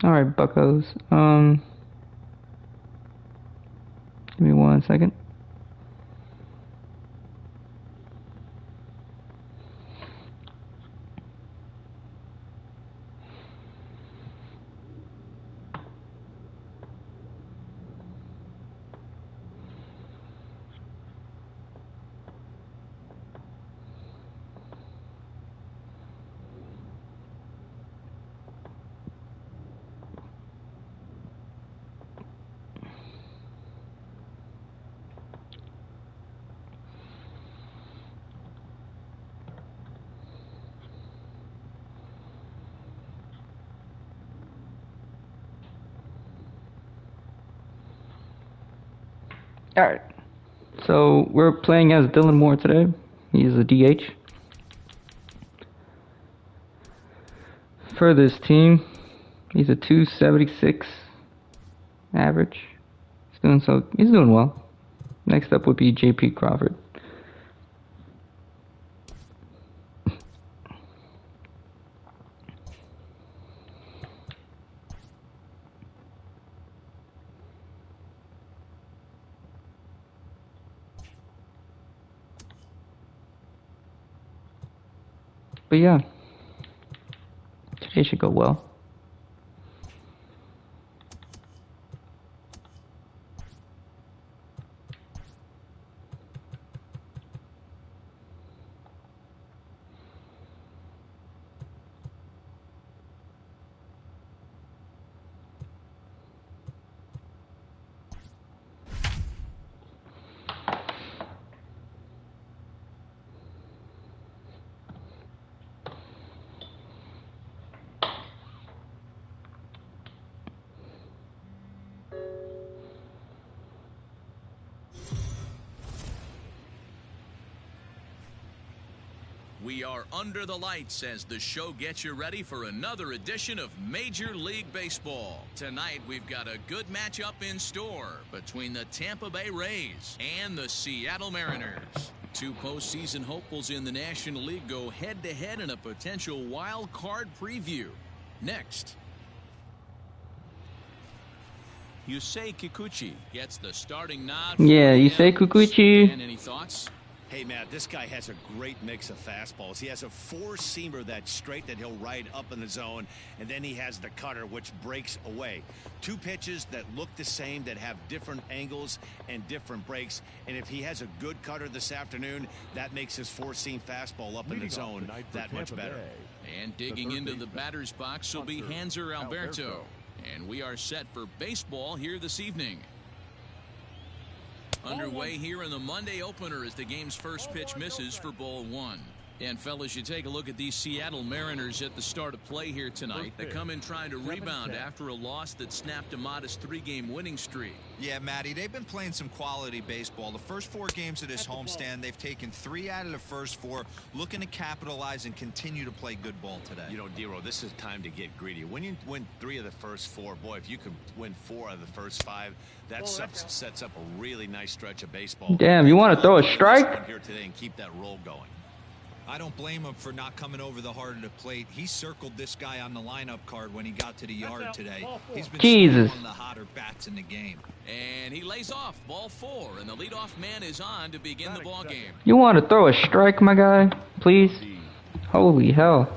All right, Buckos. Give me 1 second. All right. So we're playing as Dylan Moore today. He's a DH. For this team, he's a 276 average. He's doing well. Next up would be JP Crawford. But yeah, today should go well. We are under the lights as the show gets you ready for another edition of Major League Baseball. Tonight, we've got a good matchup in store between the Tampa Bay Rays and the Seattle Mariners. Two postseason hopefuls in the National League go head-to-head in a potential wild card preview. Next. Yusei Kikuchi gets the starting nod. Yeah, Yusei Kikuchi. And any thoughts? Hey, Matt, this guy has a great mix of fastballs. He has a four-seamer that's straight that he'll ride up in the zone, and then he has the cutter, which breaks away. Two pitches that look the same, that have different angles and different breaks, and if he has a good cutter this afternoon, that makes his four-seam fastball up in the zone that much better. And digging into the batter's box will be Hanser Alberto. And we are set for baseball here this evening. Underway here in the Monday opener as the game's first pitch misses for ball one. And fellas, you take a look at these Seattle Mariners at the start of play here tonight. They come in trying to rebound after a loss that snapped a modest 3-game winning streak. Yeah, Matty, they've been playing some quality baseball. The first 4 games of this homestand, they've taken 3 out of the first 4, looking to capitalize and continue to play good ball today. You know, D-Row, this is time to get greedy. When you win 3 of the first 4, boy, if you could win 4 of the first 5, that sets up a really nice stretch of baseball. Damn, you want to throw a strike? Here today and keep that roll going. I don't blame him for not coming over the heart of the plate. He circled this guy on the lineup card when he got to the yard today. He's been one of the hotter bats in the game. And he lays off ball 4, and the leadoff man is on to begin the ball game. You want to throw a strike, my guy? Please? Holy hell.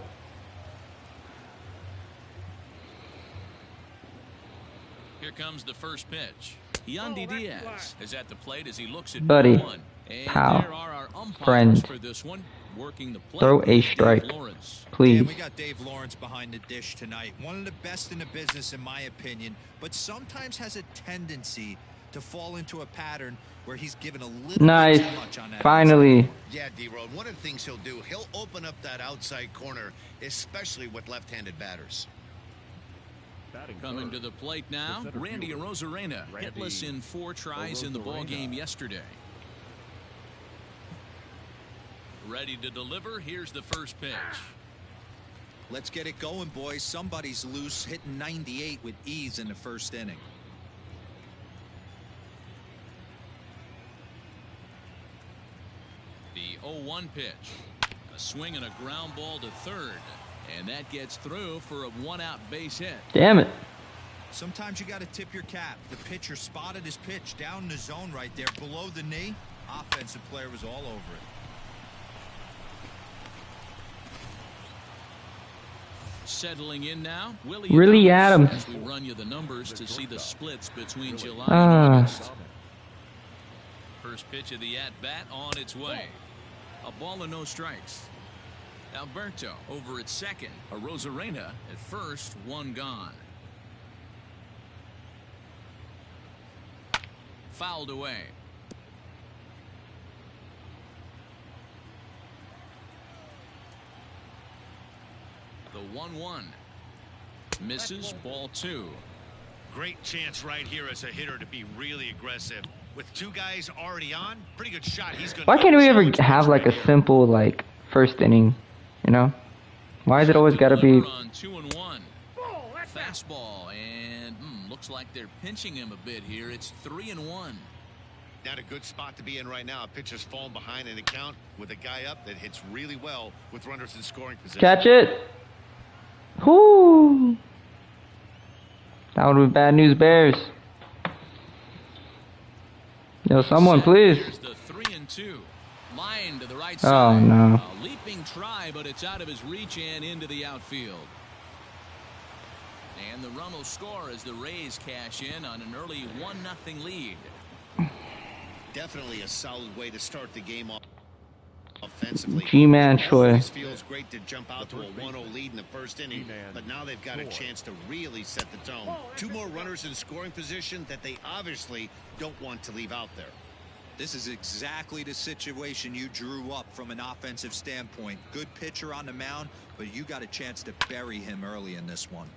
Here comes the first pitch. Yandy Diaz is at the plate as he looks at buddy, one. And pal, there are our umpires friend, for this one. Working the plate, throw a strike, please. Yeah, we got Dave Lawrence behind the dish tonight. One of the best in the business, in my opinion, but sometimes has a tendency to fall into a pattern where he's given a little nice. Too much on that. Finally. Outside. Yeah, D-Road, one of the things he'll do, he'll open up that outside corner, especially with left-handed batters. Coming to the plate now, Randy Arozarena, hitless in 4 tries in the ball game yesterday. Ready to deliver. Here's the first pitch. Let's get it going, boys. Somebody's loose, hitting 98 with ease in the first inning. The 0-1 pitch. A swing and a ground ball to third. And that gets through for a 1-out base hit. Damn it. Sometimes you got to tip your cap. The pitcher spotted his pitch down in the zone right there below the knee. Offensive player was all over it. Settling in now, Willie Adams. As we run you the numbers to see the splits between July and August. First pitch of the at-bat on its way. A ball and no strikes. Alberto over at second. A Rosarena at first, one gone. Fouled away. The 1-1. Misses, ball 2. Great chance right here as a hitter to be really aggressive. With two guys already on, pretty good shot. He's going. Why can't we ever have like a simple like first inning? You know? Why is it always got to be? On 2-1. Fastball and looks like they're pinching him a bit here. It's 3-1. Not a good spot to be in right now. A pitcher's falling behind in the count with a guy up that hits really well with runners in scoring position. Catch it. Whoo! That would be bad news, Bears. Yo, someone please. Here's the 3-2. Line to the right Oh side. no. A leaping try, but it's out of his reach and into the outfield. And the run will score as the Rays cash in on an early 1-0 lead. Definitely a solid way to start the game off offensively. G-Man Choi. Always feels great to jump out to a 1-0 lead in the first inning, but now they've got a chance to really set the tone. Two more runners in scoring position that they obviously don't want to leave out there. This is exactly the situation you drew up from an offensive standpoint. Good pitcher on the mound, but you got a chance to bury him early in this one.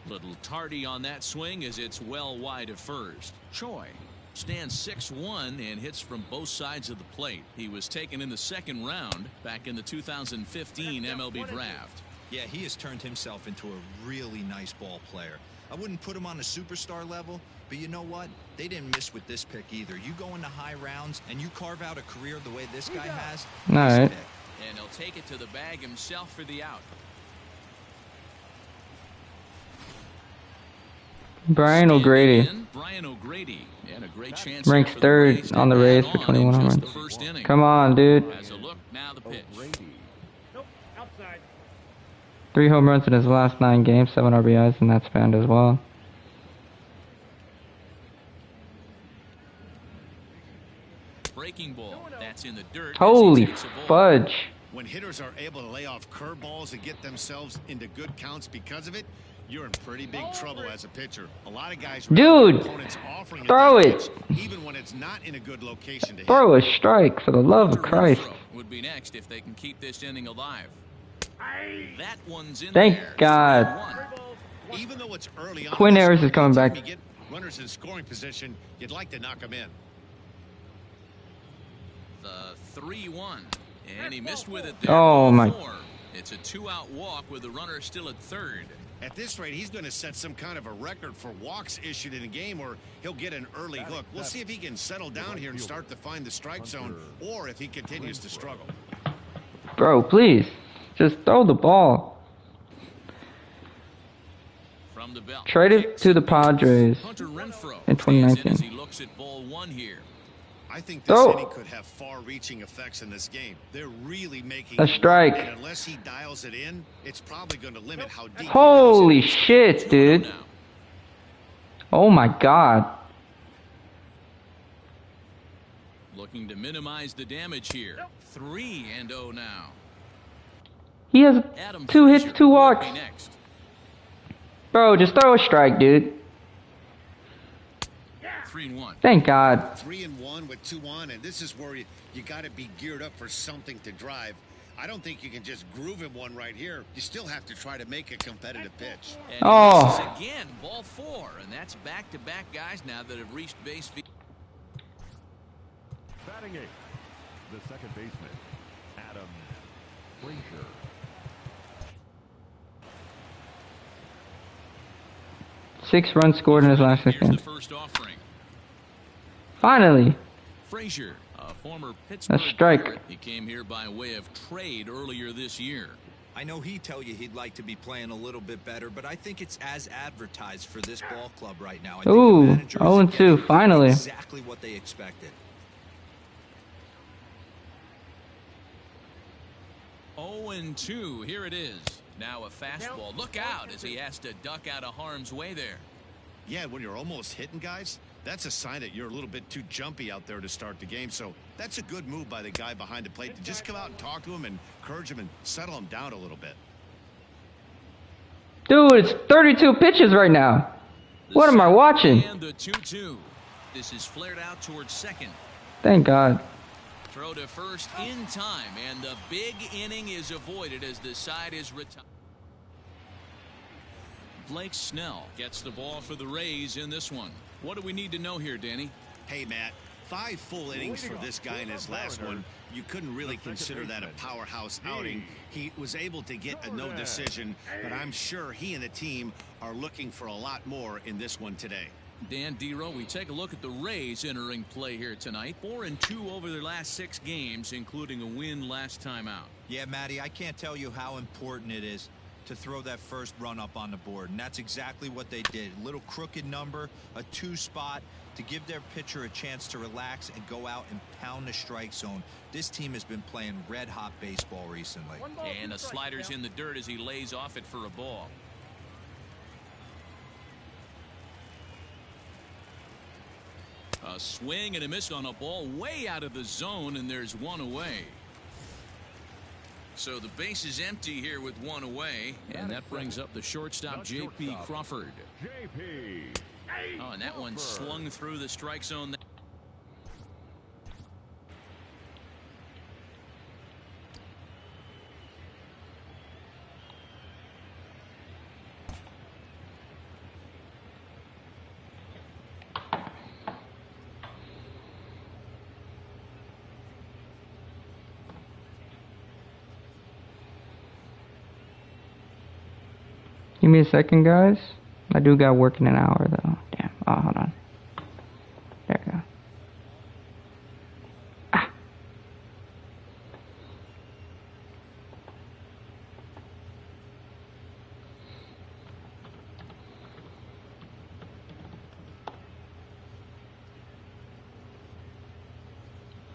Little tardy on that swing as it's well wide of first. Choi stands 6'1" and hits from both sides of the plate. He was taken in the second round back in the 2015 MLB draft. Yeah, he has turned himself into a really nice ball player. I wouldn't put him on a superstar level, but you know what? They didn't miss with this pick either. You go into high rounds and you carve out a career the way this guy has. All right. And he'll take it to the bag himself for the out. Brian O'Grady. Brian O'Grady, and a great chance Ranks third on the Rays for 21 home runs. Come on, dude. As a look, now the pitch. 3 home runs in his last 9 games, 7 RBIs in that span as well. Breaking ball. That's in the dirt. Holy fudge. When hitters are able to lay off curveballs and get themselves into good counts because of it, you're in pretty big trouble as a pitcher. A lot of guys, dude, throw it. Even when it's not in a good location to throw a strike for the love of Christ. Would be next if they can keep this inning alive. That one's in Thank there. God. Even though it's early on, Quinn Harris is coming back. You get runners in scoring position, you'd like to knock them in. The 3-1, and he missed with it there. Oh my. It's a 2-out walk with the runner still at third. At this rate, he's going to set some kind of a record for walks issued in a game, or he'll get an early hook. We'll see if he can settle down here and start to find the strike zone, or if he continues to struggle. Bro, please, just throw the ball. From the belt. Traded to the Padres in 2019. As he looks at ball 1 here. I think this inning could have far-reaching effects in this game. They're really making a strike. And unless he dials it in, it's probably going to limit how deep. Holy shit, dude! Oh my God! Looking to minimize the damage here. 3-0 now. He has 2 hits, 2 walks. Bro, just throw a strike, dude. 3-1. Thank God. 3-1 with 2 on, and this is where you got to be geared up for something to drive. I don't think you can just groove him one right here. You still have to try to make a competitive pitch. And oh. Again, ball 4, and that's back-to-back guys now that have reached base. Batting 8th, the second baseman, Adam Frazier. Six runs scored in his last 6 games. First offering. Finally. Frazier, a former Pittsburgh a strike. Pirate. He came here by way of trade earlier this year. I know he'd tell you he'd like to be playing a little bit better, but I think it's as advertised for this ball club right now. I think Ooh, the managers 0-2, are getting finally. exactly what they expected. 0-2, here it is. Now a fastball. Look out as he has to duck out of harm's way there. Yeah, when you're almost hitting guys, that's a sign that you're a little bit too jumpy out there to start the game. So that's a good move by the guy behind the plate to just come out and talk to him and encourage him and settle him down a little bit. Dude, it's 32 pitches right now. What am I watching? And the 2-2. This is flared out towards second. Thank God. Throw to first in time, and the big inning is avoided as the side is retired. Blake Snell gets the ball for the Rays in this one. What do we need to know here, Danny? Hey, Matt, 5 full innings for this guy in his last one. You couldn't really consider that a powerhouse outing. He was able to get a no decision, but I'm sure he and the team are looking for a lot more in this one today. Dan Dero, we take a look at the Rays entering play here tonight. 4-2 over their last 6 games, including a win last time out. Yeah, Matty, I can't tell you how important it is to throw that first run up on the board, and that's exactly what they did. A little crooked number, a 2 spot to give their pitcher a chance to relax and go out and pound the strike zone. This team has been playing red-hot baseball recently. And the slider's in the dirt as he lays off it for a ball. A swing and a miss on a ball way out of the zone, and there's 1 away. So the base is empty here with 1 away, and that brings up the shortstop, J.P. Crawford. JP. Oh, and that one slung through the strike zone. Give me a second, guys. I do got work in an hour, though. Damn. Oh, hold on. There we go. Ah.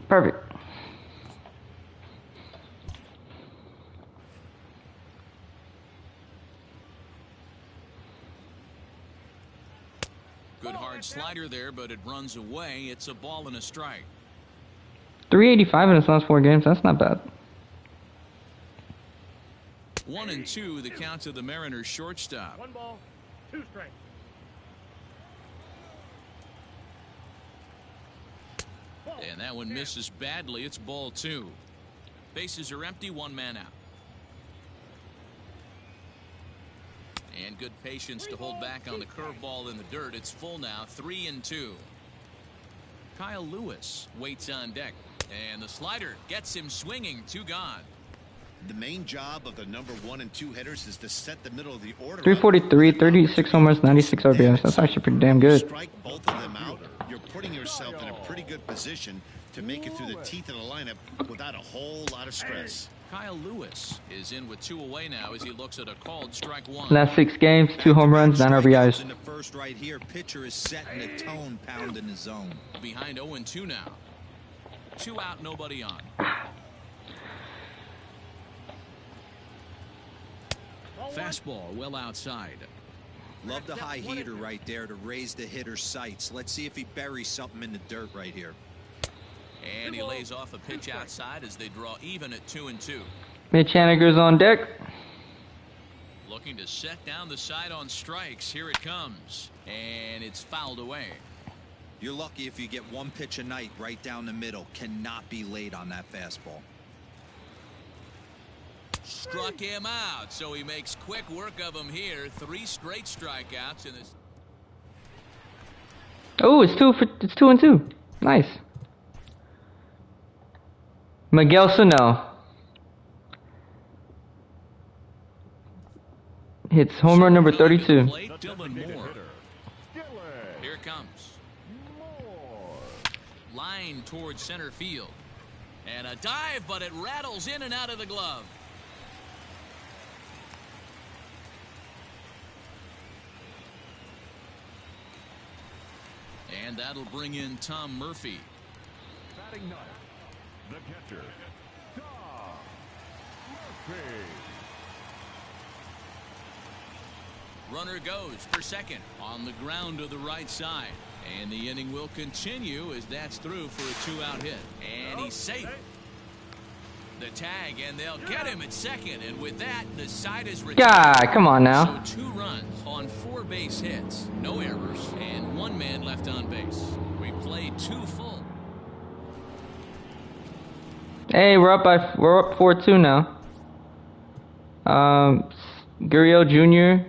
Perfect. Good hard slider there, but it runs away. It's a ball and a strike. 385 in his last 4 games. That's not bad. 1-2, the count to the Mariners shortstop. 1 ball, 2 strikes. And that one misses badly. It's ball 2. Bases are empty, 1 man out. And good patience to hold back on the curveball in the dirt. It's full now, 3-2. Kyle Lewis waits on deck. And the slider gets him swinging, 2 gone. The main job of the number 1 and 2 hitters is to set the middle of the order. 343, 36 homers, 96 RBIs. That's actually pretty damn good. Strike both of them out. You're putting yourself in a pretty good position to make it through the teeth of the lineup without a whole lot of stress. Kyle Lewis is in with 2 away now as he looks at a called strike 1. Last 6 games, 2 home runs, 9 RBIs. In the first right here, pitcher is setting the tone, pounding the zone. Behind 0-2 now. 2 out, nobody on. Fastball well outside. Love the high heater right there to raise the hitter's sights. Let's see if he buries something in the dirt right here. And he lays off a pitch outside as they draw even at 2-2. Mitch Haniger's on deck. Looking to set down the side on strikes. Here it comes. And it's fouled away. You're lucky if you get 1 pitch a night right down the middle. Cannot be late on that fastball. Struck him out, so he makes quick work of him here. 3 straight strikeouts in this. Oh, it's 2-2. Nice. Miguel Sano hits home run number 32. Dylan Moore. Here it comes. Line towards center field. And a dive, but it rattles in and out of the glove. And that'll bring in Tom Murphy. Batting ninth, the catcher, Tom Murphy. Runner goes for second on the ground to the right side. And the inning will continue as that's through for a 2-out hit. And he's safe. The tag, and they'll get him at second. And with that, the side is retired. God, come on now. So 2 runs on 4 base hits, no errors, and 1 man left on base. We played 2 full. Hey, we're up 4-2 now. Gurriel Jr.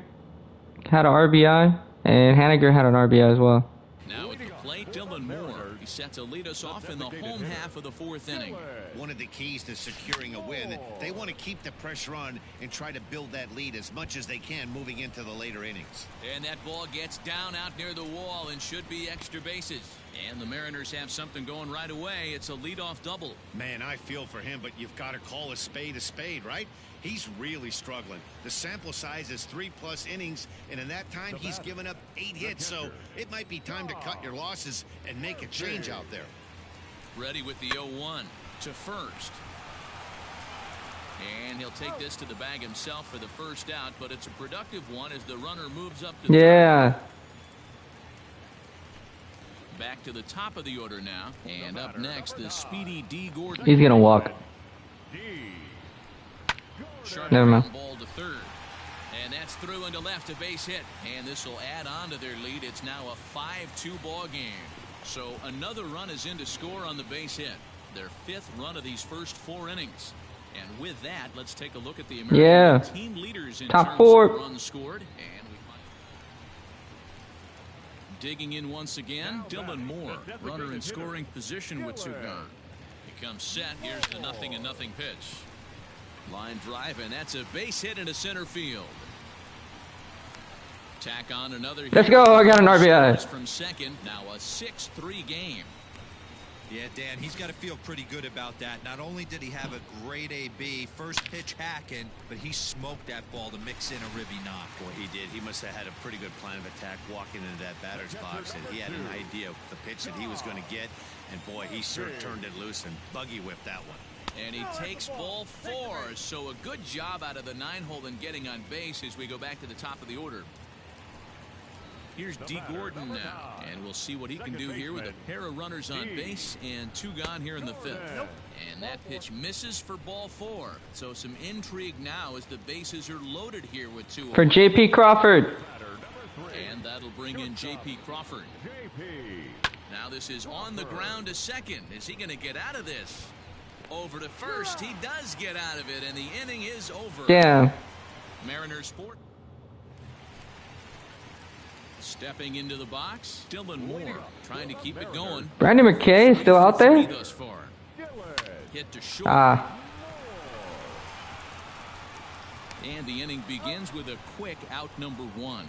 had an RBI, and Haniger had an RBI as well. Now at the plate, Dylan Moore. He's set to lead us off in the home half of the 4th inning. One of the keys to securing a win, they want to keep the pressure on and try to build that lead as much as they can moving into the later innings. And that ball gets down out near the wall and should be extra bases. And the Mariners have something going right away. It's a leadoff double. Man, I feel for him, but you've got to call a spade, right? He's really struggling. The sample size is 3+ innings, and in that time, he's given up 8 hits. So it might be time to cut your losses and make a change out there. Ready with the 0-1 to first. And he'll take this to the bag himself for the first out, but it's a productive one as the runner moves up to Yeah. third. Back to the top of the order now. And up next, the speedy D. Gordon. He's gonna walk. Sharp Never mind. ground ball to third. And that's through into left, a base hit. And this will add on to their lead. It's now a 5-2 ball game. So another run is in to score on the base hit. Their 5th run of these first 4 innings. And with that, let's take a look at the American team leaders in Top terms 4. of runs scored. And we find digging in once again, Dylan Moore, runner in scoring position with 2 gone. He comes set. Here's the 0-0 pitch. Line drive, and that's a base hit into center field. Tack on another. Let's go. I got an RBI. From second. Now a 6-3 game. Yeah, Dan, he's got to feel pretty good about that. Not only did he have a great AB, first pitch hacking, but he smoked that ball to mix in a ribby knock. Boy, he did. He must have had a pretty good plan of attack walking into that batter's box, and he had an idea of the pitch that he was going to get. And boy, he sure turned it loose and buggy whipped that one. And he takes ball 4. So a good job out of the 9-hole in getting on base as we go back to the top of the order. Here's D. Gordon now, and we'll see what he can do here with a pair of runners on base and 2 gone here in the 5th. And that pitch misses for ball 4. So some intrigue now as the bases are loaded here with 2. For J.P. Crawford. And that'll bring in J.P. Crawford. Now this is on the ground to second. Is he going to get out of this? Over to first. He does get out of it, and the inning is over. Yeah. Mariners sport. Stepping into the box, Dylan Moore trying to keep it going. Brandon McKay is still out there? Thus far. Hit to short. And the inning begins with a quick out number 1.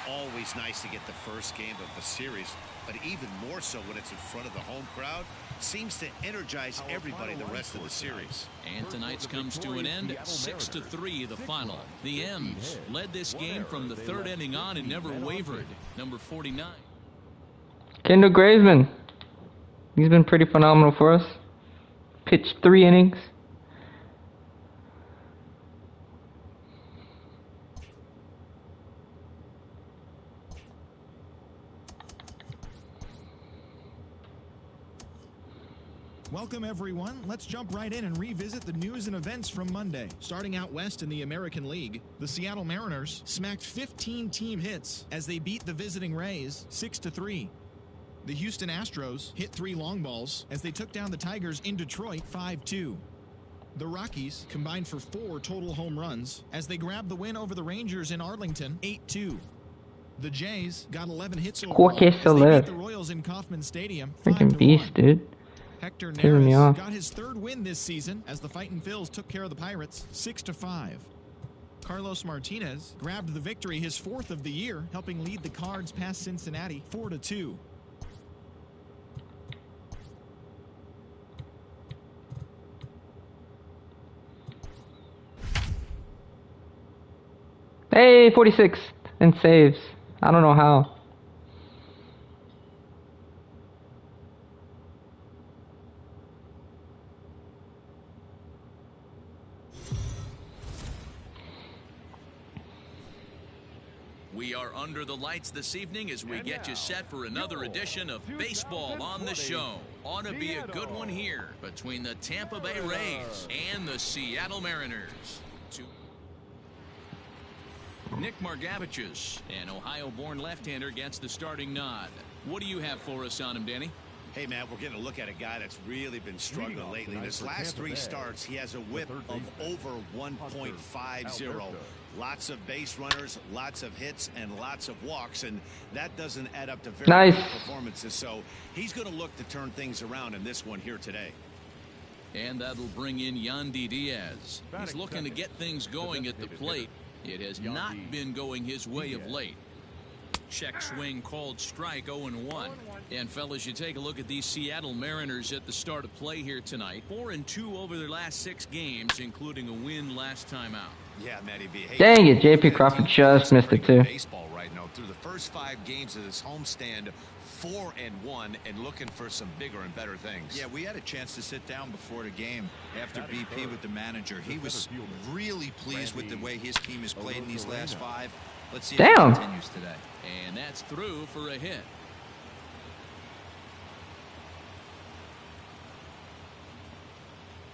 Always nice to get the first game of the series, but even more so when it's in front of the home crowd. Seems to energize everybody the rest of the series. And tonight's comes to an end, 6-3 the final. The M's led this game from the 3rd inning on and never wavered. Number 49. Kendall Graveman. He's been pretty phenomenal for us. Pitched 3 innings. Welcome, everyone. Let's jump right in and revisit the news and events from Monday. Starting out west in the American League, the Seattle Mariners smacked 15 team hits as they beat the visiting Rays 6-3. The Houston Astros hit 3 long balls as they took down the Tigers in Detroit 5-2. The Rockies combined for 4 total home runs as they grabbed the win over the Rangers in Arlington 8-2. The Jays got 11 hits overall as they beat the Royals in Kauffman Stadium 5-1. Freaking beast, dude. Hector Pissing me Neris off. got his 3rd win this season as the Fightin' Phils took care of the Pirates 6-5. Carlos Martinez grabbed the victory, his 4th of the year, helping lead the Cards past Cincinnati 4-2. Hey, 46th and saves. I don't know how. We are under the lights this evening as we get you set for another edition of Baseball on the Show. Ought to be a good one here between the Tampa Bay Rays and the Seattle Mariners. Nick Margavichus, an Ohio-born left-hander, gets the starting nod. What do you have for us on him, Danny? Hey, Matt, we're getting a look at a guy that's really been struggling lately. In his last 3 starts, he has a whip of over 1.50. Lots of base runners, lots of hits, and lots of walks, and that doesn't add up to very good performances. So he's going to look to turn things around in this one here today. And that'll bring in Yandy Diaz. He's looking to get things going at the plate. It has not been going his way of late. Check swing called strike, 0-1. And fellas, you take a look at these Seattle Mariners at the start of play here tonight. 4-2 over their last 6 games, including a win last time out. Yeah, Matty B. Hey, dang it, JP Crawford just missed it too. Baseball right now. Through the first 5 games of this homestand, 4-1, and looking for some bigger and better things. Yeah, we had a chance to sit down before the game after BP with the manager. He was really pleased with the way his team has played in these last 5. Let's see if it continues today. And that's through for a hit.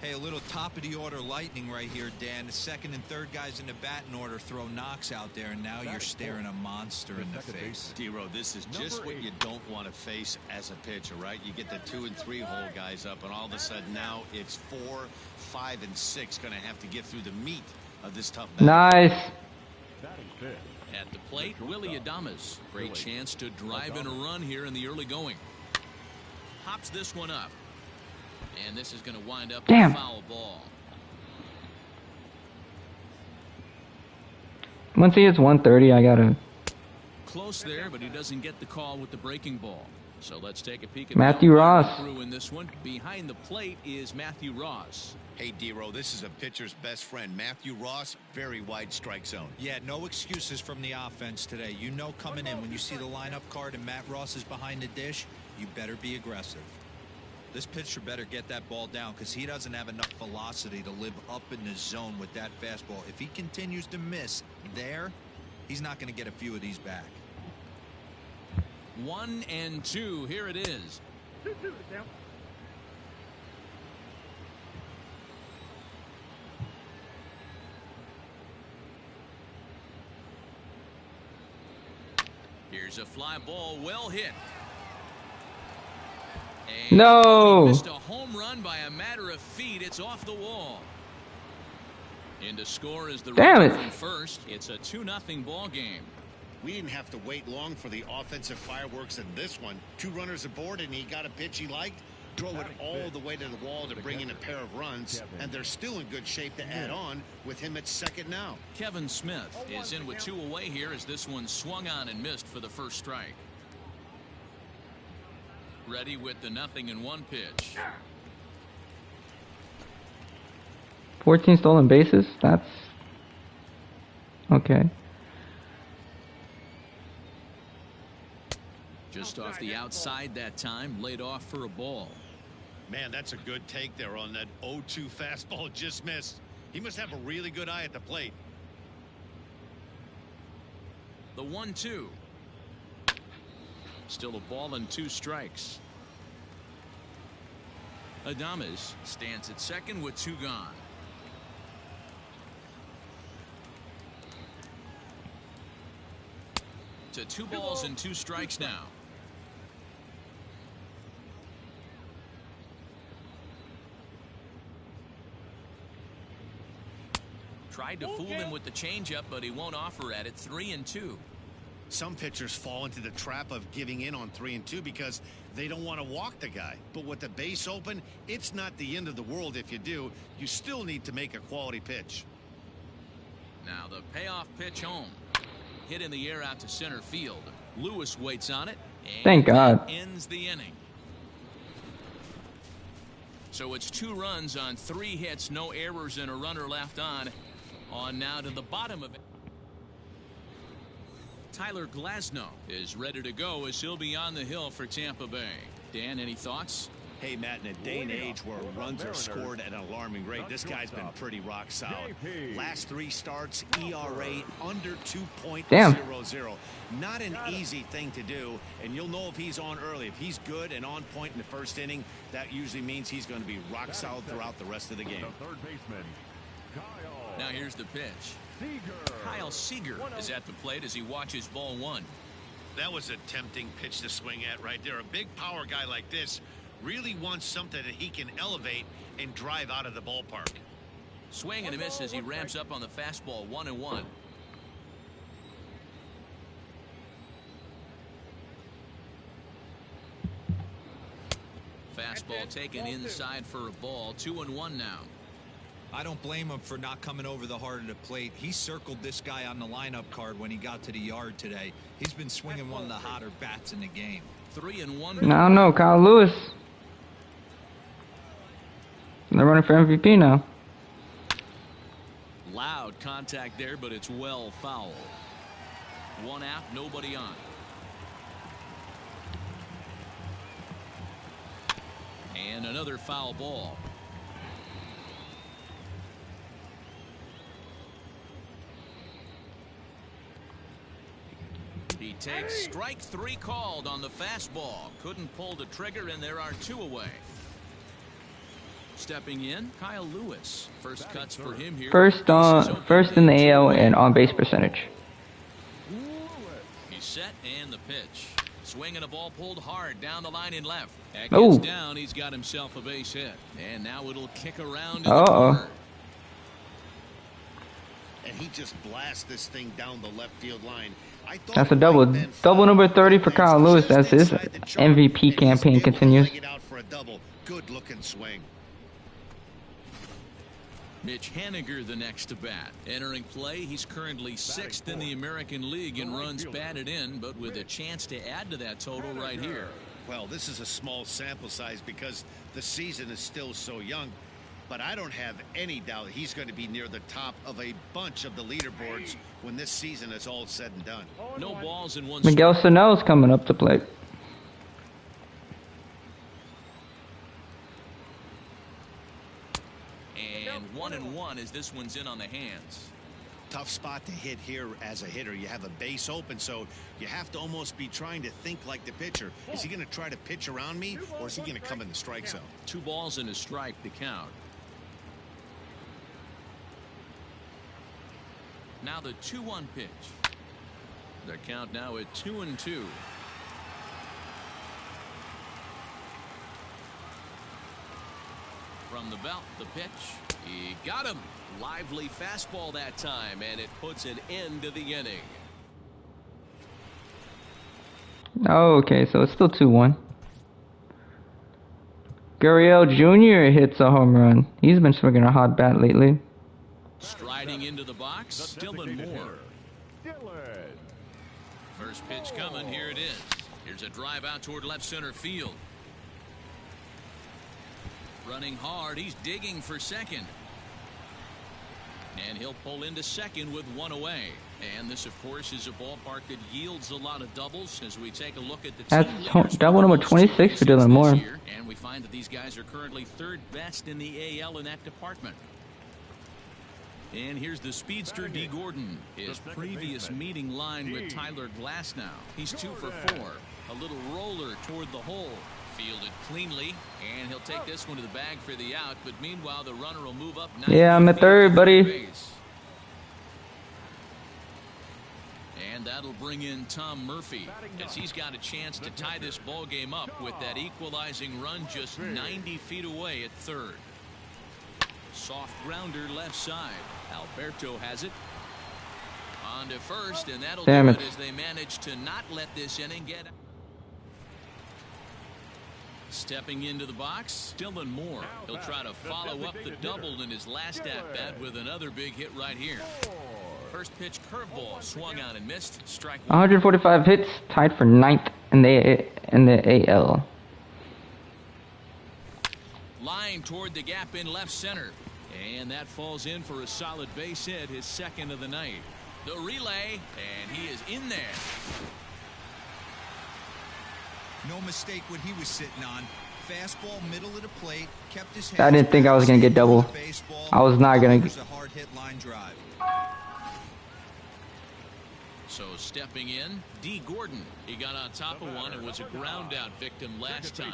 Hey, a little top of the order lightning right here, Dan. The second and third guys in the batting order throw knocks out there, and now you're staring a monster in the face. D-Row, this is just what you don't want to face as a pitcher, right? You get the 2 and 3 hole guys up, and all of a sudden now it's 4, 5, and 6 going to have to get through the meat of this tough battle. Nice. At the plate, Willie Adames. Great chance to drive in a run here in the early going. Hops this one up. And this is going to wind up a foul ball. Once he hits 130, I gotta. Close there, but he doesn't get the call with the breaking ball. So let's take a peek at Matthew Ross. Through in this one. Behind the plate is Matthew Ross. Hey, D-Row, this is a pitcher's best friend. Matthew Ross, very wide strike zone. Yeah, no excuses from the offense today. You know coming in when you see the lineup card and Matt Ross is behind the dish, you better be aggressive. This pitcher better get that ball down because he doesn't have enough velocity to live up in the zone with that fastball. If he continues to miss there, he's not going to get a few of these back. 1-2. Here it is. Here's a fly ball, well hit. And no. He missed a home run by a matter of feet. It's off the wall. And to score is the runner from first. It's a 2-0 ball game. We didn't have to wait long for the offensive fireworks in this one. 2 runners aboard, and he got a pitch he liked. Drove it all the way to the wall to bring in a pair of runs, and they're still in good shape to add on with him at second now. Kevin Smith is in with 2 away here as this one swung on and missed for the first strike. Ready with the 0-1 pitch. 14 stolen bases? That's okay. Just off the outside that time, laid off for a ball. Man, that's a good take there on that 0-2 fastball, just missed. He must have a really good eye at the plate. The 1-2. Still a ball and 2 strikes. Adames stands at second with 2 gone. To 2 balls and 2 strikes now. Tried to fool him with the changeup, but he won't offer at it. 3-2. Some pitchers fall into the trap of giving in on 3-2 because they don't want to walk the guy. But with the base open, it's not the end of the world if you do. You still need to make a quality pitch. Now the payoff pitch home. Hit in the air out to center field. Lewis waits on it. And thank God. Ends the inning. So it's 2 runs on 3 hits, no errors, and a runner left on. On now to the bottom of it. Tyler Glasnow is ready to go as he'll be on the hill for Tampa Bay. Dan, any thoughts? Hey, Matt, in a day and age where runs are scored at an alarming rate, this guy's been pretty rock solid. Last 3 starts, ERA under 2.00. Not an easy thing to do, and you'll know if he's on early. If he's good and on point in the first inning, that usually means he's going to be rock solid throughout the rest of the game. Now here's the pitch. Kyle Seager is at the plate as he watches ball 1. That was a tempting pitch to swing at right there. A big power guy like this really wants something that he can elevate and drive out of the ballpark. Swing and a miss as he ramps up on the fastball. 1-1. Fastball taken inside for a ball. 2-1 now. I don't blame him for not coming over the heart of the plate. He circled this guy on the lineup card when he got to the yard today. He's been swinging one of the hotter bats in the game. 3-1. I don't know, Kyle Lewis. They're running for MVP now. Loud contact there, but it's well foul. 1 out, nobody on. And another foul ball. He takes strike 3 called on the fastball. Couldn't pull the trigger, and there are 2 away. Stepping in, Kyle Lewis. First cuts for him here. First in the AL and on base percentage. He's set and the pitch. Swinging a ball pulled hard down the line in left. That Oh. gets down. He's got himself a base hit. And now it'll kick around in the corner. And he just blasts this thing down the left field line. I thought That's a double. Double number 30 for Kyle Lewis as his MVP campaign continues. Good looking swing. Mitch Haniger the next to bat. Entering play, he's currently 6th in the American League in runs batted in, but with a chance to add to that total right here. Well, this is a small sample size because the season is still so young, but I don't have any doubt he's going to be near the top of a bunch of the leaderboards when this season is all said and done. No balls in 1 Miguel Sano's coming up to plate. And 1-1 as this one's in on the hands. Tough spot to hit here as a hitter. You have a base open, so you have to almost be trying to think like the pitcher. Is he going to try to pitch around me, or is he going to come in the strike zone? 2 balls and a strike to count. Now the 2-1 pitch. Their count now at 2-2. From the belt, the pitch. He got him. Lively fastball that time, and it puts an end to the inning. Oh, okay, so it's still 2-1. Gurriel Jr. hits a home run. He's been swinging a hot bat lately. Striding into the box, Dylan Moore. First pitch coming, here it is. Here's a drive out toward left center field. Running hard, he's digging for second. And he'll pull into second with 1 away. And this, of course, is a ballpark that yields a lot of doubles as we take a look at the That's double number 26 for Dylan Moore. And we find that these guys are currently 3rd best in the AL in that department. And here's the speedster D. Gordon. His previous meeting line with Tyler Glasnow. He's 2 for 4. A little roller toward the hole. Fielded cleanly, and he'll take this one to the bag for the out, but meanwhile the runner will move up. Yeah, I'm at third, buddy. And that'll bring in Tom Murphy as he's got a chance to tie this ball game up with that equalizing run just 90 feet away at third. Soft grounder left side. Alberto has it. On to first, and that'll do it as they manage to not let this inning get. Stepping into the box, Dylan Moore. He'll try to follow up the double in his last at-bat with another big hit right here. First pitch curveball swung on and missed. Strike 1. 145 hits, tied for 9th in the AL. Line toward the gap in left center. And that falls in for a solid base hit, his 2nd of the night. The relay, and he is in there. No mistake what he was sitting on. Fastball, middle of the plate, kept his I hands didn't think I was gonna get double. I was not gonna. A hard hit line drive. So stepping in, D. Gordon. He got on top of one and was a ground out victim last time.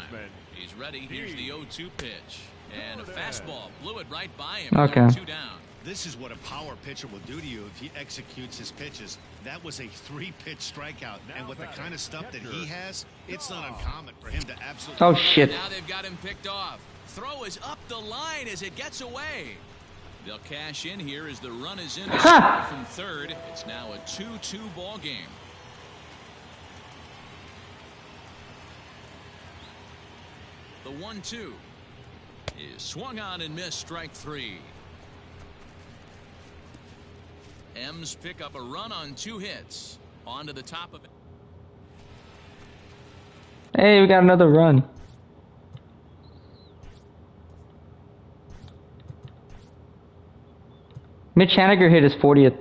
He's ready. Here's the 0-2 pitch. And a fastball blew it right by him. Okay. 2 down. This is what a power pitcher will do to you if he executes his pitches. That was a 3-pitch strikeout. And with the kind of stuff that he has, it's not uncommon for him to absolutely... Oh, shit. Now they've got him picked off. Throw is up the line as it gets away. They'll cash in here as the run is in from third. It's now a 2-2 ball game. The 1-2 is swung on and missed, strike 3. M's pick up a run on 2 hits. On to the top of it. Hey, we got another run. Mitch Haniger hit his 40th.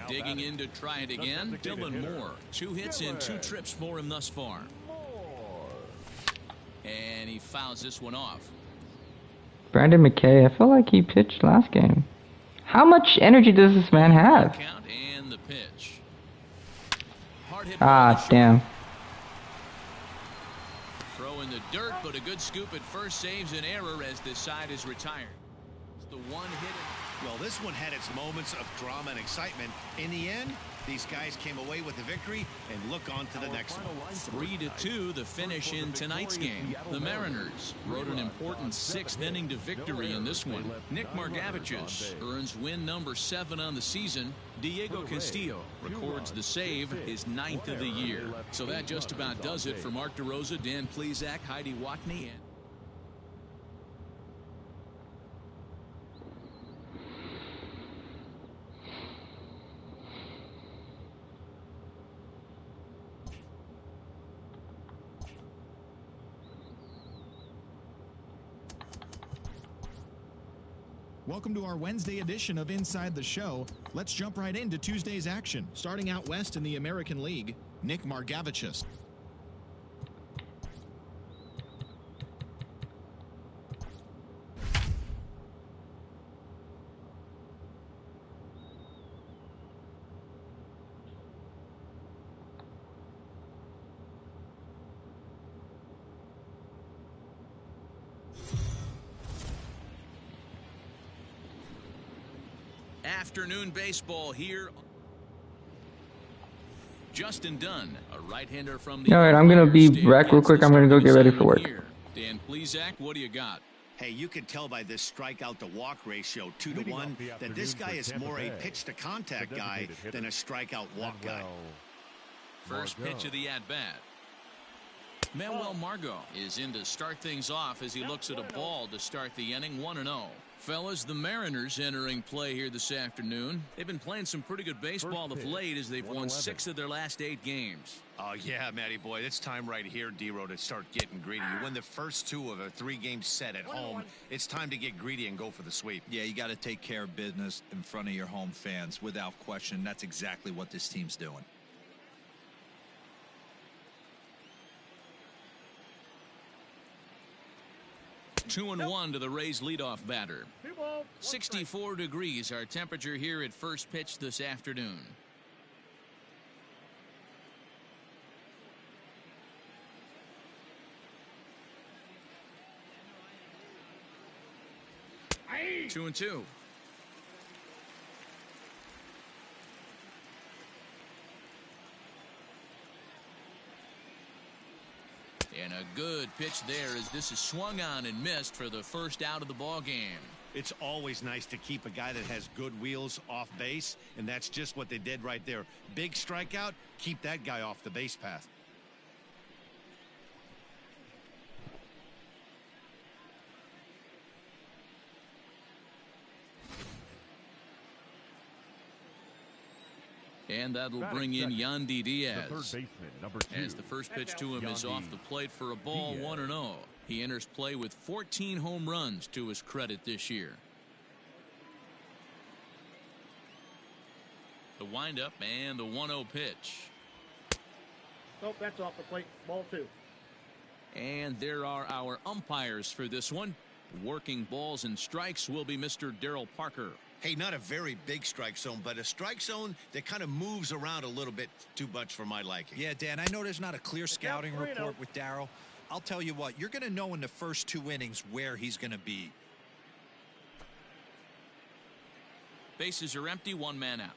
Digging in to try it again. Dylan Moore. 2 hits and 2 trips for him thus far. And he fouls this one off. Brandon McKay, I feel like he pitched last game. How much energy does this man have? Count and the pitch. Hard hit Ah, damn. Throw in the dirt, but a good scoop at first saves an error as this side is retired. It's the one hit. Well, this one had its moments of drama and excitement. In the end, these guys came away with the victory and look on to the next one. 3-2 the finish in tonight's game. The Mariners rode an important 6th inning to victory in this one. Nick Margevicius earns win number 7 on the season. Diego Castillo records the save, his 9th of the year. So that just about does it for Mark DeRosa, Dan Plesac, Heidi Watney, and Welcome to our Wednesday edition of Inside the Show. Let's jump right into Tuesday's action. Starting out west in the American League, Nick Margevicius. afternoon baseball here. Justin Dunn, a right-hander from the... All right, I'm going to be back real quick. I'm going to go get ready for work. Dan Plesac, what do you got? Hey, you can tell by this strikeout to walk ratio 2-to-1 that this guy is more a pitch to contact guy than a strikeout walk guy. First pitch of the at-bat. Manuel Margot is in to start things off as he looks at a ball to start the inning. 1-0. Fellas, the Mariners entering play here this afternoon. They've been playing some pretty good baseball of late as they've won 6 of their last 8 games. Oh, yeah, Matty boy. It's time right here, D-Row, to start getting greedy. You win the first 2 of a 3-game set at home. It's time to get greedy and go for the sweep. Yeah, you got to take care of business in front of your home fans. Without question, that's exactly what this team's doing. Two and 1 to the Rays leadoff batter. 64 degrees our temperature here at first pitch this afternoon. Two and 2. And a good pitch there as this is swung on and missed for the first out of the ball game. It's always nice to keep a guy that has good wheels off base, and that's just what they did right there. Big strikeout, keep that guy off the base path. And that'll bring in Yandy Diaz. As the first pitch to him is off the plate for a ball, 1-0. He enters play with 14 home runs to his credit this year. The windup and the 1-0 pitch. Oh, that's off the plate. Ball 2. And there are our umpires for this one. Working balls and strikes will be Mr. Darryl Parker. Hey, not a very big strike zone, but a strike zone that kind of moves around a little bit too much for my liking. Yeah, Dan, I know there's not a clear scouting report with Darryl. I'll tell you what, you're going to know in the first 2 innings where he's going to be. Bases are empty, 1 man out.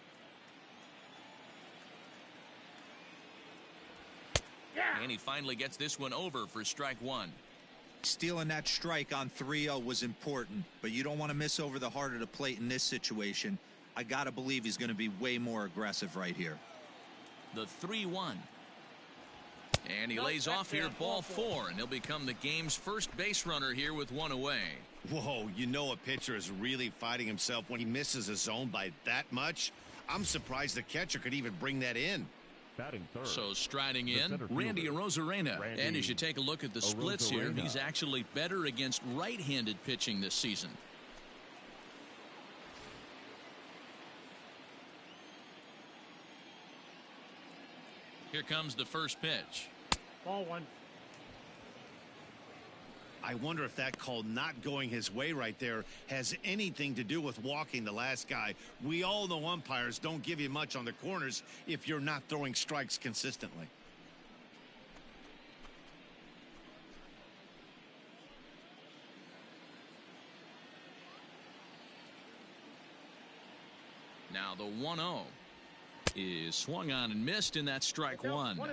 And he finally gets this one over for strike 1. Stealing that strike on 3-0 was important, but you don't want to miss over the heart of the plate in this situation. I got to believe he's going to be way more aggressive right here. The 3-1. And he lays off here, ball 4, and he'll become the game's first base runner here with 1 away. Whoa, you know a pitcher is really fighting himself when he misses a zone by that much. I'm surprised the catcher could even bring that in. Batting third. So striding in, Randy Arozarena. And as you take a look at the splits here, he's actually better against right-handed pitching this season. Here comes the first pitch. Ball 1. I wonder if that call not going his way right there has anything to do with walking the last guy. We all know umpires don't give you much on the corners if you're not throwing strikes consistently. Now the 1-0 is swung on and missed, and that's strike 1. 1-1.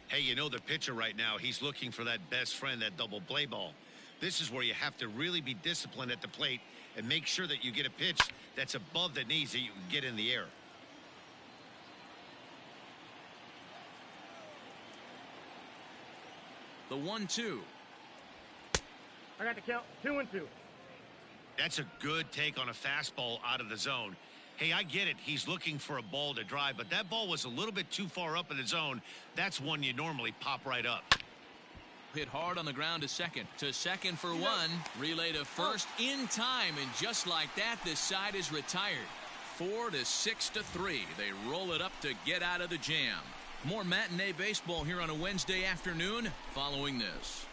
Hey, you know the pitcher right now, he's looking for that best friend, that double play ball. This is where you have to really be disciplined at the plate and make sure that you get a pitch that's above the knees that you can get in the air. The 1-2. I got the count. 2-2. That's a good take on a fastball out of the zone. Hey, I get it. He's looking for a ball to drive, but that ball was a little bit too far up in the zone. That's one you normally pop right up. Hit hard on the ground to second. To second for 1. Relay to first in time, and just like that, this side is retired. 4-6-3. They roll it up to get out of the jam. More matinee baseball here on a Wednesday afternoon following this.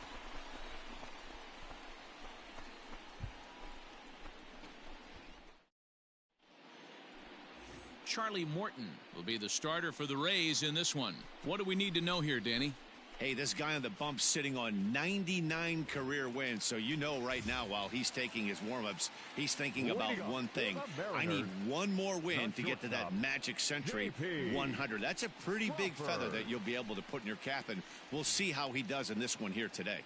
Charlie Morton will be the starter for the Rays in this one. What do we need to know here, Danny? Hey, this guy on the bump sitting on 99 career wins. So you know right now while he's taking his warm-ups, he's thinking about one thing. I need one more win to get to that magic century 100. That's a pretty big feather that you'll be able to put in your cap, and we'll see how he does in this one here today.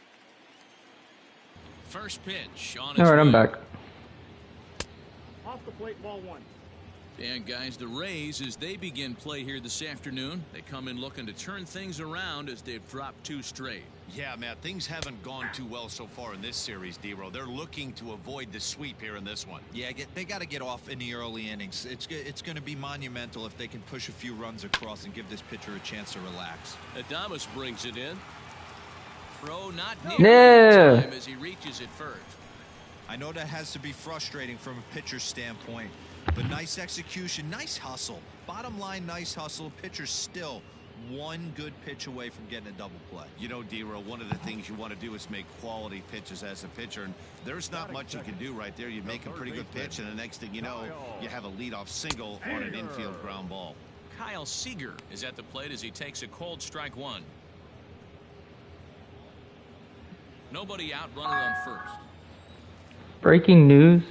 First pitch on All right, I'm back. Off the plate, ball 1. And guys, the Rays, as they begin play here this afternoon, they come in looking to turn things around as they've dropped 2 straight. Yeah, Matt, things haven't gone too well so far in this series, D-Row. They're looking to avoid the sweep here in this one. Yeah, they got to get off in the early innings. It's going to be monumental if they can push a few runs across and give this pitcher a chance to relax. Adames brings it in. Throw not near time as he reaches it first. I know that has to be frustrating from a pitcher's standpoint, but nice execution, nice hustle. Bottom line, nice hustle. Pitcher's still one good pitch away from getting a double play. You know, D-Row, one of the things you want to do is make quality pitches as a pitcher, and there's not much you can do right there. You make a pretty good pitch, and the next thing you know, you have a leadoff single on an infield ground ball. Kyle Seager is at the plate as he takes a cold strike 1. Nobody out, runner on first. Breaking news.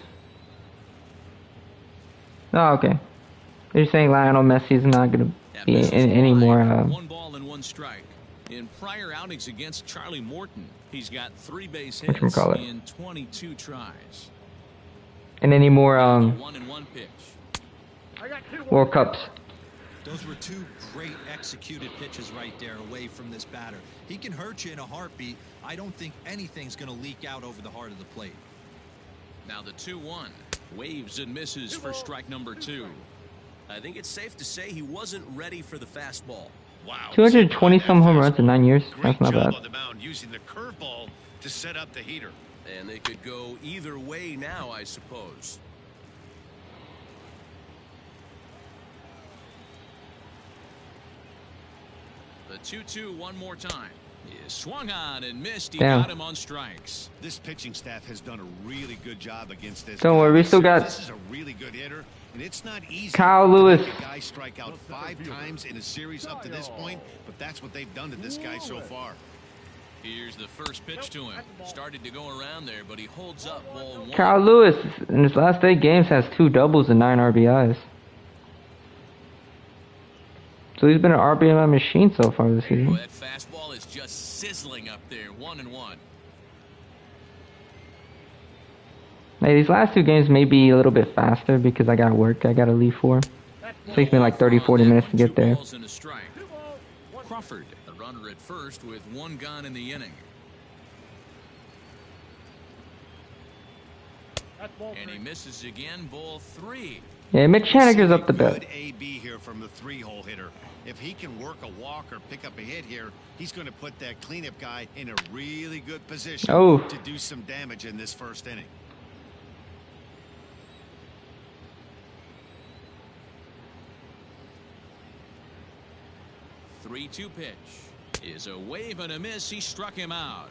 Oh, okay. They're saying Lionel Messi's not going to be in any more. 1 ball and 1 strike. In prior outings against Charlie Morton, he's got 3 base hits in 22 tries. And any more 1-1 pitch. World Cups. Those were 2 great executed pitches right there away from this batter. He can hurt you in a heartbeat. I don't think anything's going to leak out over the heart of the plate. Now the 2-1. Waves and misses for strike number 2. I think it's safe to say he wasn't ready for the fastball. Wow. 220 some home runs in 9 years. That's not bad. On the mound using the curveball to set up the heater. And they could go either way now, I suppose. The 2-2 one more time. He swung on and missed. He Damn. got him on strikes. This pitching staff has done a really good job against this. Don't guy. worry, we still got This is a really good hitter, and it's not easy Kyle to Lewis. make a guy strike out 5 times in a series up to this point, but that's what they've done to this guy so far. Here's the first pitch to him. Started to go around there, but he holds up ball 1. Kyle Lewis in his last 8 games has 2 doubles and 9 RBIs. So he's been an RBI machine so far this Boy, season. that fastball is just sizzling up there. 1-1. Hey, these last 2 games may be a little bit faster because I got work I gotta leave for. Takes me like 30-40 minutes to get there. 2 balls and a strike. Crawford, the runner at first with 1 gone in the inning. And he misses again, ball 3. Yeah, Mitch Haniger's up the Good bat. AB here from the 3-hole hitter. If he can work a walk or pick up a hit here, he's going to put that cleanup guy in a really good position Oh. to do some damage in this first inning. Three-two pitch is a wave and a miss. He struck him out.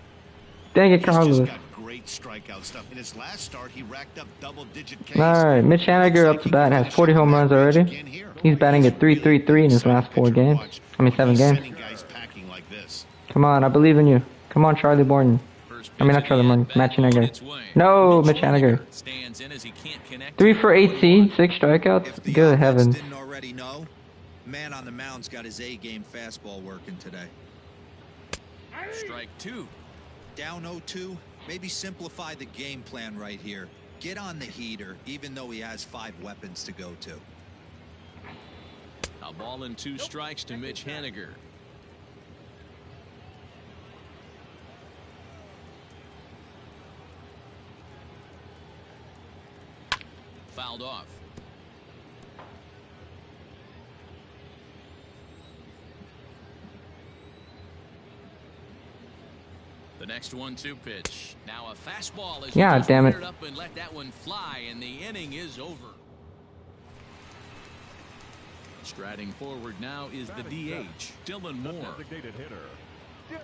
Dang it, He's Kyle just Lewis. got great strikeout stuff. In his last start, he racked up double-digit Ks. Alright, Mitch Haniger up the bat has 40 home runs already. He's batting at .333 in his last 4 games. I mean 7 games. Come on, I believe in you. Come on, Charlie Morton. I mean, not Charlie Morton, Matt Haniger. No, Mitch Haniger. 3 for 18, 6 strikeouts. Good heavens. Didn't already know. Man on the mound's got his A-game fastball working today. Strike 2. Down 0-2. Maybe simplify the game plan right here. Get on the heater, even though he has 5 weapons to go to. A ball and 2 strikes to Mitch Haniger. Fouled off. The next 1-2 pitch. Now a fastball is Yeah, damn it. up and let that one fly, and the inning is over. Striding forward now is the DH, Dylan Moore. Designated hitter, Dylan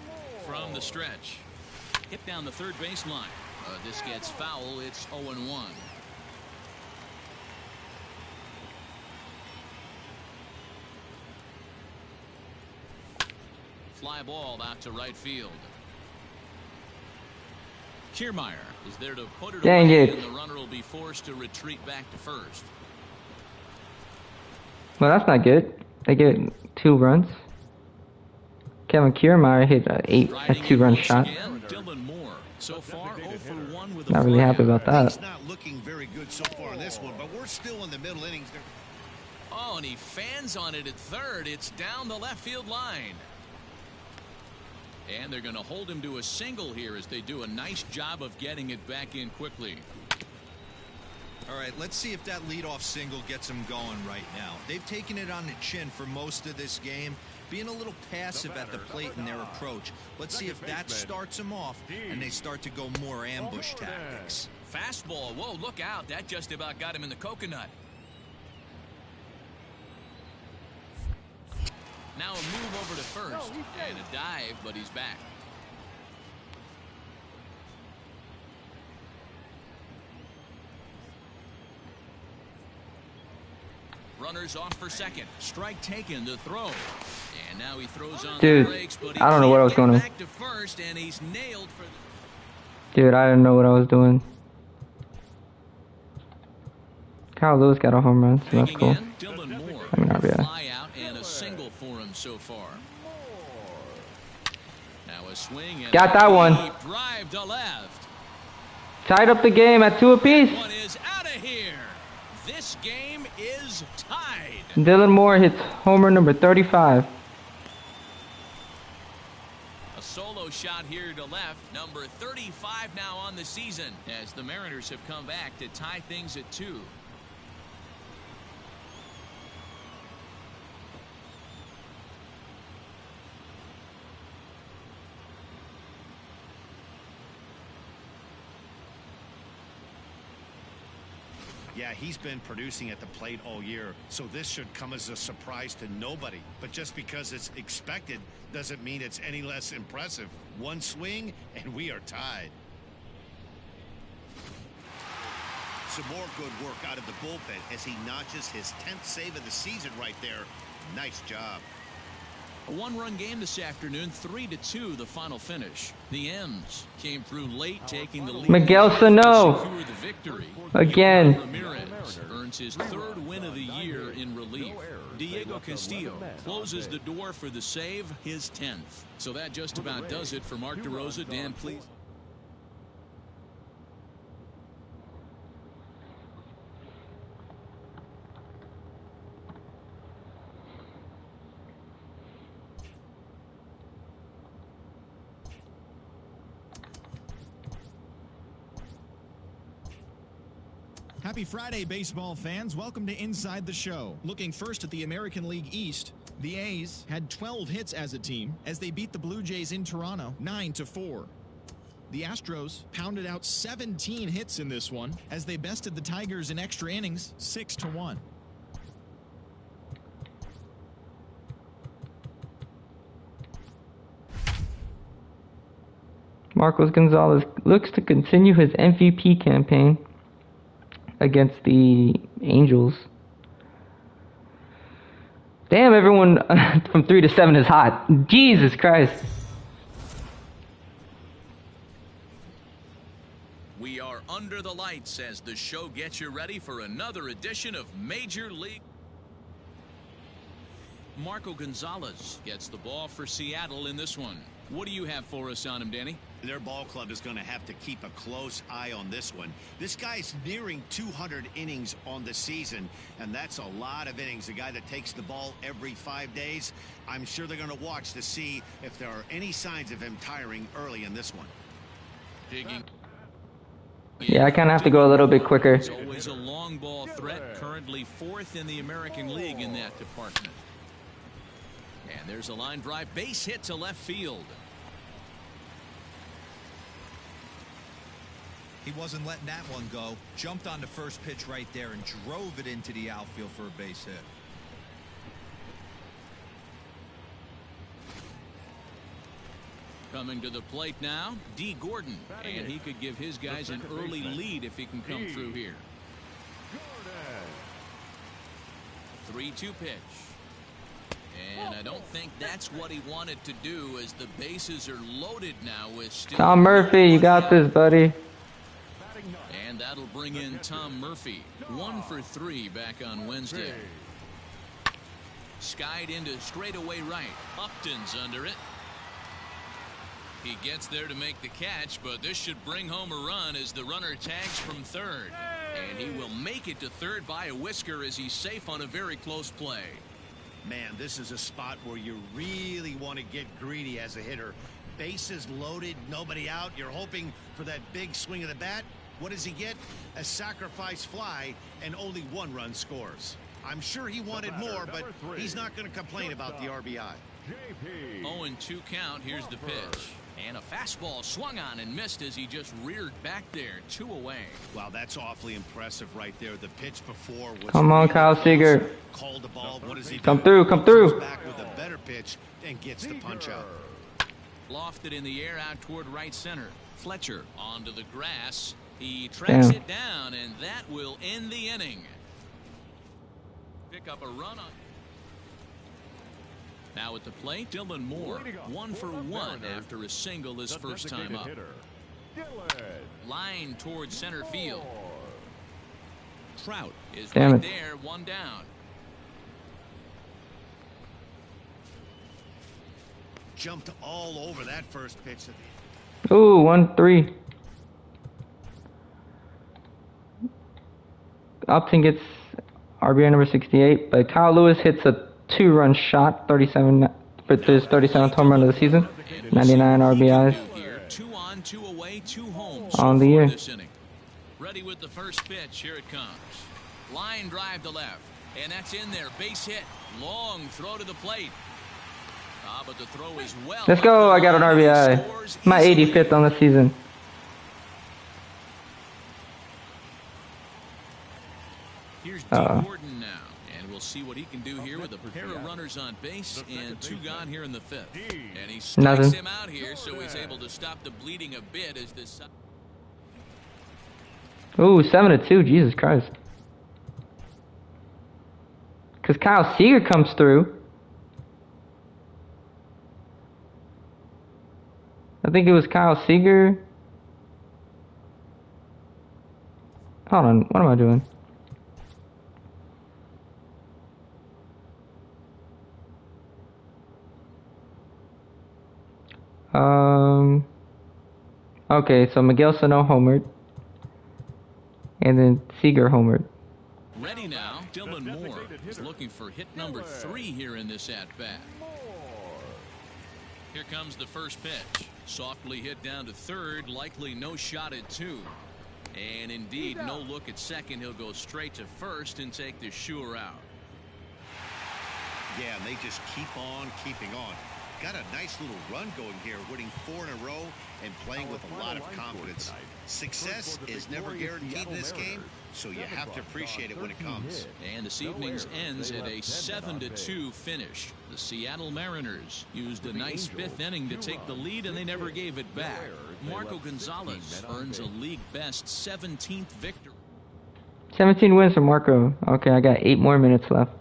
Moore. From the stretch. Hit down the third baseline. This gets foul. It's 0-1. Fly ball out to right field. Kiermaier is there to put it Dang away, it. and the runner will be forced to retreat back to first. Well, that's not good. They get 2 runs. Kevin Kiermaier hit a 2-run shot. Again, Dylan Moore. So far, 0 for 1 with a Not really happy about that. He's not looking very good so far in this one, but we're still in the middle innings. Oh, and he fans on it at third. It's down the left field line. And they're going to hold him to a single here as they do a nice job of getting it back in quickly. All right, let's see if that leadoff single gets him going right now. They've taken it on the chin for most of this game, being a little passive at the plate in their approach. Let's see if that starts them off and they start to go more ambush tactics. Fastball. Whoa, look out. That just about got him in the coconut. Now a move over to first and a dive, but he's back. Runners off for second. Strike taken to throw. And now he throws on Dude, the brakes, but he I don't know what I was can't going get to. back to first, and he's nailed for Dude, I didn't know what I was doing. Kyle Lewis got a home run, so that's cool. in, Dylan Moore. I mean, RBI. Fly out and a single for him so far. Now a swing and Got a that one. deep drive to left. Tied up the game at 2 apiece. One is out of here. This game is tied. Dylan Moore hits homer number 35. A solo shot here to left. Number 35 now on the season as the Mariners have come back to tie things at 2. Yeah, he's been producing at the plate all year, so this should come as a surprise to nobody. But just because it's expected doesn't mean it's any less impressive. One swing, and we are tied. Some more good work out of the bullpen as he notches his 10th save of the season right there. Nice job. A one-run game this afternoon, 3-2 the final finish. The M's came through late, taking the lead. Miguel Sano. Secure the victory. Again. Ramirez earns his 3rd win of the year in relief. Diego Castillo closes the door for the save, his 10th. So that just about does it for Mark DeRosa. Dan, please. Happy Friday, baseball fans. Welcome to Inside the Show. Looking first at the American League East, the A's had 12 hits as a team as they beat the Blue Jays in Toronto 9-4. The Astros pounded out 17 hits in this one as they bested the Tigers in extra innings 6-1. Marcos Gonzalez looks to continue his MVP campaign against the Angels. Damn, everyone from 3 to 7 is hot. Jesus Christ. We are under the lights as the show gets you ready for another edition of Major League. Marco Gonzalez gets the ball for Seattle in this one. What do you have for us on him, Danny? Their ball club is going to have to keep a close eye on this one. This guy's nearing 200 innings on the season, and that's a lot of innings. A guy that takes the ball every 5 days. I'm sure they're going to watch to see if there are any signs of him tiring early in this one. Digging. Yeah, I kind of have to go a little bit quicker. It's always a long ball threat, currently 4th in the American League in that department. And there's a line drive base hit to left field. He wasn't letting that one go. Jumped on the first pitch right there and drove it into the outfield for a base hit. Coming to the plate now, D. Gordon. And he could give his guys an early lead if he can come through here. 3-2 pitch. And I don't think that's what he wanted to do, as the bases are loaded now with still. Tom Murphy, you got this, buddy. And that'll bring in Tom Murphy. 1 for 3 back on Wednesday. Skied into straightaway right. Upton's under it. He gets there to make the catch, but this should bring home a run as the runner tags from third. And he will make it to third by a whisker as he's safe on a very close play. Man, this is a spot where you really want to get greedy as a hitter. Bases loaded, nobody out. You're hoping for that big swing of the bat. What does he get? A sacrifice fly, and only 1 run scores. I'm sure he wanted more, but he's not going to complain about the RBI. 0-2 count. Here's the pitch. And a fastball swung on and missed as he just reared back there. 2 away. Wow, that's awfully impressive right there. The pitch before was Come on, Kyle Seager. Called the ball. What does he do? Come through, come through. Comes back with a better pitch and gets the punch out. Lofted in the air out toward right center. Fletcher onto the grass. He tracks it down, and that will end the inning. Pick up a run on. Now at the plate, Dylan Moore, 1 for 1 after a single his first time up. Line towards center field. Trout is right there, 1 down. Jumped all over that first pitch. Ooh, 1-3. Upton gets RBI number 68, but Kyle Lewis hits a 2-run shot, 37 for his 37th home run of the season, 99 RBIs 2 on, 2 away, 2 homes on the year. this inning. Ready with the first pitch. Here it comes. Line drive to left, and that's in there. Base hit. Long throw to the plate. But the throw is well. Let's go! I got an RBI. My 85th on the season. Gordon now, and we'll see what he can do here with a pair of runners on base and 2 gone here in the 5th. And he strikes him out here, so he's able to stop the bleeding a bit as this. Ooh, 7-2. Jesus Christ. Because Kyle Seager comes through. I think it was Kyle Seager. Hold on, what am I doing? Okay, so Miguel Sano homered. And then Seager homered. Ready now, Dylan Moore is looking for hit number 3 here in this at-bat. Here comes the first pitch. Softly hit down to third, likely no shot at 2. And indeed, no look at second. He'll go straight to first and take the sure out. Yeah, and they just keep on keeping on. Got a nice little run going here, winning 4 in a row and playing with a lot of confidence. Success is never guaranteed in this game, so you have to appreciate it when it comes. And this evening's ends at a 7-2 finish. The Seattle Mariners used a nice 5th inning to take the lead, and they never gave it back. Marco Gonzalez earns a league-best 17th victory. 17 wins for Marco. Okay, I got 8 more minutes left.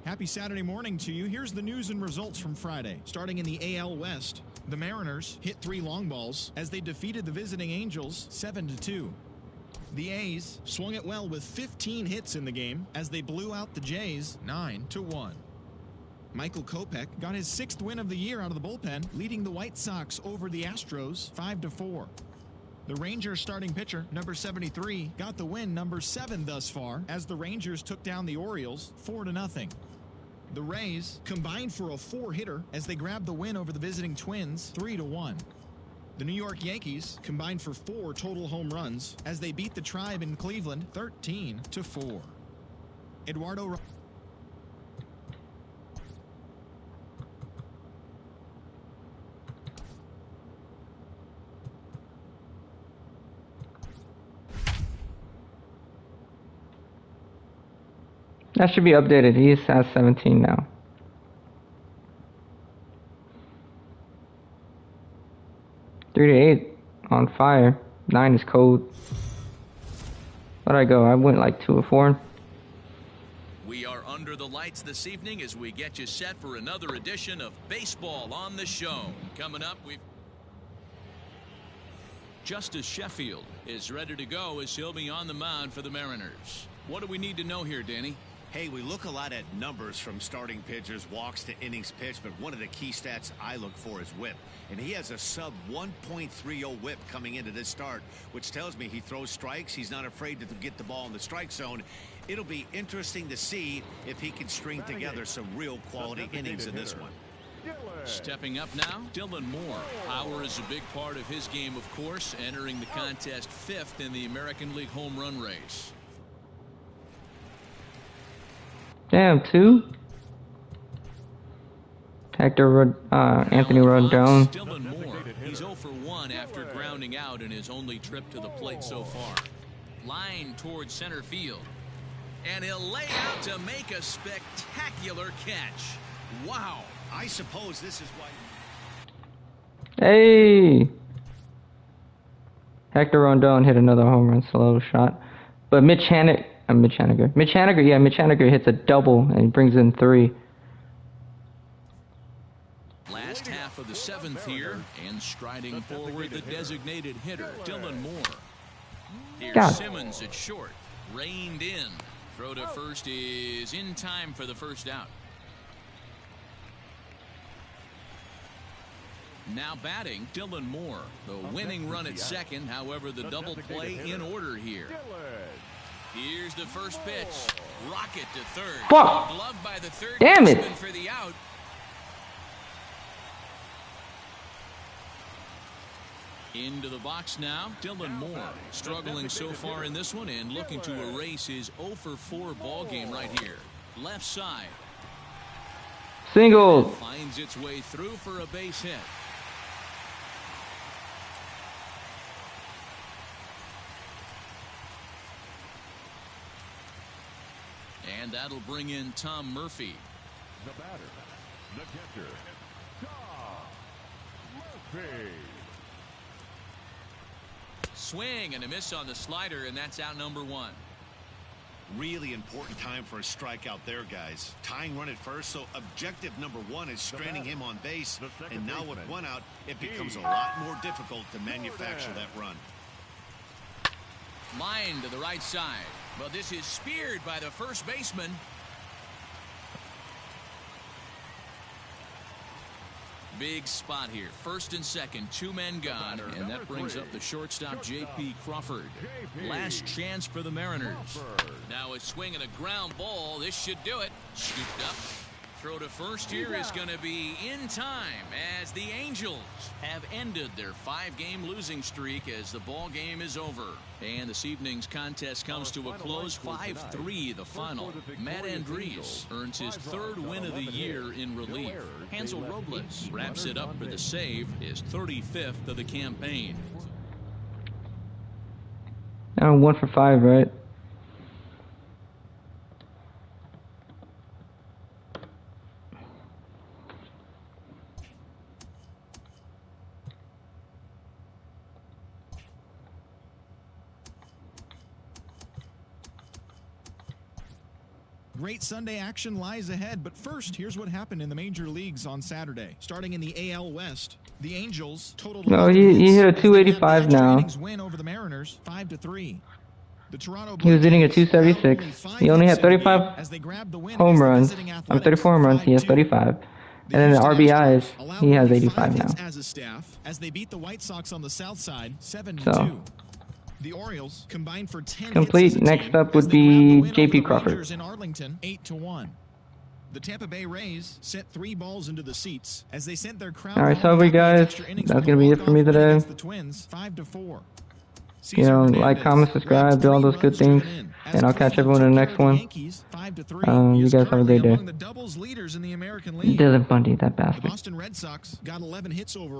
Happy Saturday morning to you. Here's the news and results from Friday. Starting in the AL West, the Mariners hit 3 long balls as they defeated the visiting Angels 7-2. The A's swung it well with 15 hits in the game as they blew out the Jays 9-1. Michael Kopech got his 6th win of the year out of the bullpen, leading the White Sox over the Astros 5-4. The Rangers starting pitcher, number 73, got the win, number 7 thus far, as the Rangers took down the Orioles 4-0. The Rays combined for a 4-hitter as they grabbed the win over the visiting Twins 3-1. The New York Yankees combined for 4 total home runs as they beat the Tribe in Cleveland 13-4. Eduardo That should be updated. He has 17 now. Three to 8 on fire. 9 is cold. Where'd I go? I went like 2 or 4. We are under the lights this evening as we get you set for another edition of Baseball on the Show. Coming up, we've Justice Sheffield is ready to go as he'll be on the mound for the Mariners. What do we need to know here, Danny? Hey, we look a lot at numbers from starting pitchers, walks to innings pitched, but one of the key stats I look for is whip. And he has a sub 1.30 whip coming into this start, which tells me he throws strikes. He's not afraid to get the ball in the strike zone. It'll be interesting to see if he can string together some real quality innings in this one. Stepping up now, Dylan Moore. Power is a big part of his game, of course, entering the contest 5th in the American League home run race. Damn, 2. Anthony Rodon. Dylan Moore. He's 0 for 1 after grounding out in his only trip to the plate so far. Line towards center field. And he'll lay out to make a spectacular catch. Wow. I suppose this is why. Hey! Hector Rondon hit another home run solo shot. But Mitch Haniger, yeah, Mitch Haniger hits a double and he brings in 3. Last half of the 7th here, and striding forward the designated hitter, Dylan Moore. Here's Simmons at short, reined in. Throw to first is in time for the first out. Now batting, Dylan Moore. The winning run at second, however, the double play in order here. Here's the first pitch. Rocket to third. Fuck! Gloved by the third Damn it! baseman for the out. Into the box now, Dylan Moore. Struggling so far in this one and looking to erase his 0 for 4 ball game right here. Left side. Single. Finds its way through for a base hit. And that'll bring in Tom Murphy. The batter, the catcher, Tom Murphy. Swing and a miss on the slider, and that's out number 1. Really important time for a strikeout there, guys. Tying run at first, so objective number 1 is stranding him on base. And now with 1 out, it becomes a lot more difficult to manufacture that run. Line to the right side. Well, this is speared by the first baseman. Big spot here. First and second, 2 men gone, and that brings up the shortstop, J.P. Crawford. Last chance for the Mariners. Now a swing and a ground ball. This should do it. Scooped up. Throw to first here is going to be in time as the Angels have ended their 5-game losing streak as the ball game is over. And this evening's contest comes to a close, 5-3 the final. Matt Andriese earns his 3rd win of the year in relief. Hansel Robles wraps it up for the save, his 35th of the campaign. Now 1 for 5, right? Great Sunday action lies ahead, but first, here's what happened in the major leagues on Saturday. Starting in the AL West, the Angels totaled. No, he hit a 285 now. Win over the Mariners, 5-3. The Toronto He was hitting a 276. He only had 35 home runs. 34 home runs. He has 35. And then the RBIs, he has 85 now. As a staff, as they beat the White Sox on the south side, 7-2. So. The Orioles combined for 10 complete. Next up would be J.P. Crawford. In Arlington, 8-1. The Tampa Bay Rays sent 3 balls into the seats as they sent their crowd. All right, so we guys, that's gonna be it for me today. The Twins, 5-4. You know, like, comment, subscribe, do all those good things, and I'll catch everyone in the next one. You guys have a great day. Dylan Bundy, that bastard. The Boston Red Sox got 11 hits overall.